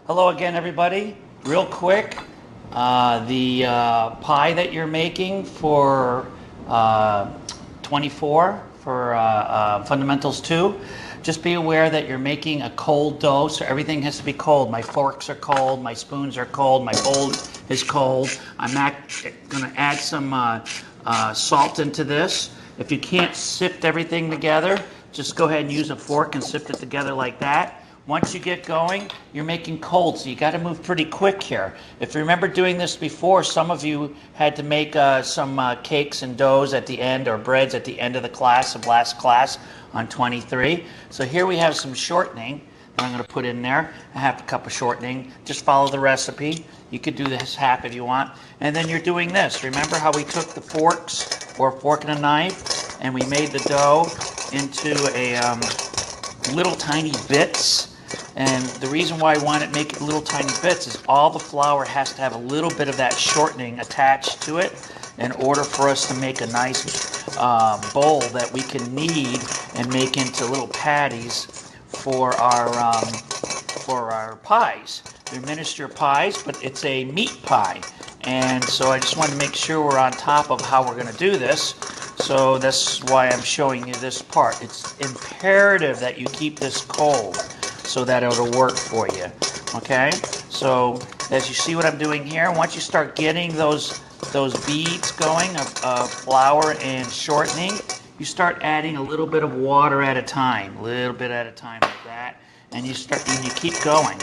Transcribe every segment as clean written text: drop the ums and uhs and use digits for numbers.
Hello again, everybody. Real quick, the pie that you're making for 24 for Fundamentals 2, just be aware that you're making a cold dough, so everything has to be cold. My forks are cold, my spoons are cold, my bowl is cold. I'm going to add some salt into this. If you can't sift everything together, just go ahead and use a fork and sift it together like that. Once you get going, you're making cold, so you got to move pretty quick here. If you remember doing this before, some of you had to make some cakes and doughs at the end, or breads at the end of the class, of last class on 23. So here we have some shortening that I'm going to put in there, a half a cup of shortening. Just follow the recipe. You could do this half if you want. And then you're doing this. Remember how we took the forks, or a fork and a knife, and we made the dough into a little tiny bits. And the reason why I want to make it little tiny bits is all the flour has to have a little bit of that shortening attached to it in order for us to make a nice bowl that we can knead and make into little patties for our pies. They're miniature pies, but it's a meat pie. And so I just want to make sure we're on top of how we're going to do this. So that's why I'm showing you this part. It's imperative that you keep this cold so that it'll work for you. Okay? So as you see what I'm doing here, once you start getting those beads going of flour and shortening, you start adding a little bit of water at a time, like that, and you keep going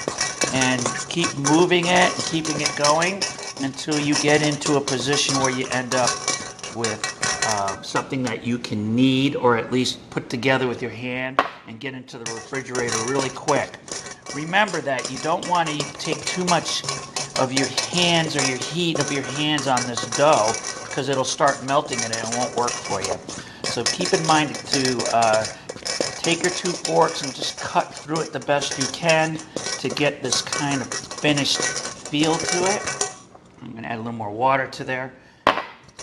and keep moving it and keeping it going until you get into a position where you end up with something that you can knead, or at least put together with your hand and get into the refrigerator really quick. Remember that you don't want to take too much of your hands, or your heat of your hands on this dough, because it'll start melting and it won't work for you. So keep in mind to take your two forks and just cut through it the best you can to get this kind of finished feel to it. I'm going to add a little more water to there.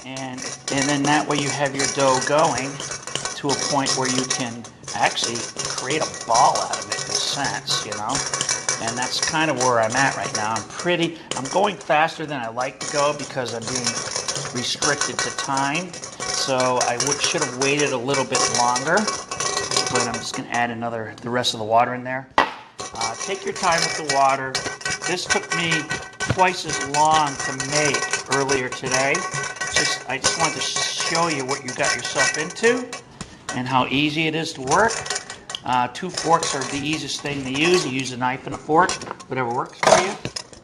And then that way you have your dough going to a point where you can actually create a ball out of it in a sense, you know. And that's kind of where I'm at right now. I'm going faster than I like to go because I'm being restricted to time. So I should have waited a little bit longer, but I'm just going to add the rest of the water in there. Take your time with the water. This took me twice as long to make earlier today. I just wanted to show you what you got yourself into and how easy it is to work. Two forks are the easiest thing to use. You use a knife and a fork, whatever works for you.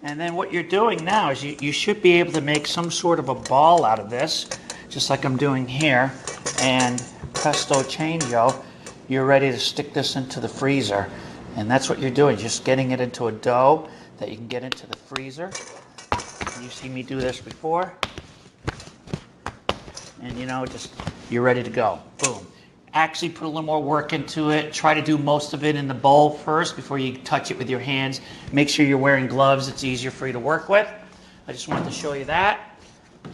And then what you're doing now is you should be able to make some sort of a ball out of this, just like I'm doing here. And presto changeo, you're ready to stick this into the freezer. And that's what you're doing, just getting it into a dough that you can get into the freezer. You've seen me do this before. And you're ready to go. Boom. Actually put a little more work into it. Try to do most of it in the bowl first before you touch it with your hands. Make sure you're wearing gloves. It's easier for you to work with. I just wanted to show you that.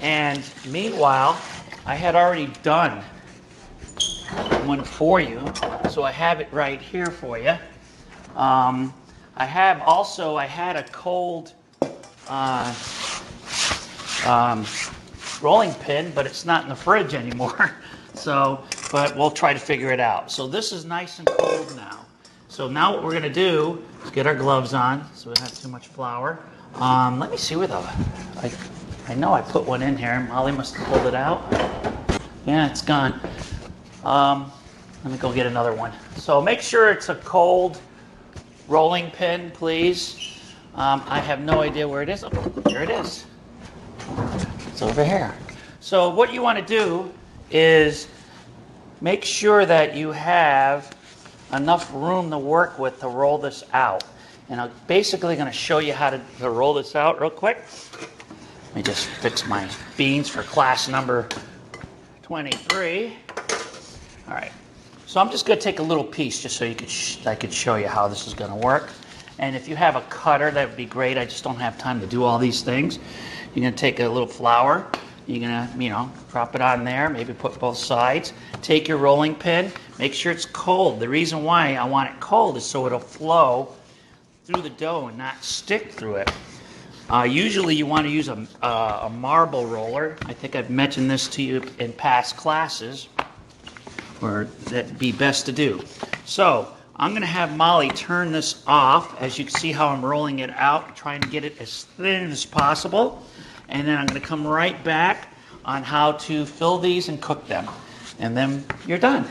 And meanwhile, I had already done one for you. So I have it right here for you. I had a cold rolling pin, but it's not in the fridge anymore. But we'll try to figure it out. So this is nice and cold now. So now what we're going to do is get our gloves on so we don't have too much flour. Let me see where I know I put one in here. Molly must have pulled it out. Yeah, it's gone. Let me go get another one. So make sure it's a cold rolling pin, please. I have no idea where it is. Oh, here it is. It's over here. So what you want to do is make sure that you have enough room to work with to roll this out. And I'm basically going to show you how to roll this out real quick. Let me just fix my beans for class number 23. All right. So I'm just going to take a little piece just so I could show you how this is going to work. And if you have a cutter, that would be great. I just don't have time to do all these things. You're going to take a little flour. You're going to, drop it on there, maybe put both sides. Take your rolling pin, make sure it's cold. The reason why I want it cold is so it'll flow through the dough and not stick through it. Usually you want to use a marble roller. I think I've mentioned this to you in past classes, or that'd be best to do. So I'm going to have Molly turn this off. As you can see how I'm rolling it out, trying to get it as thin as possible. And then I'm going to come right back on how to fill these and cook them. And then you're done.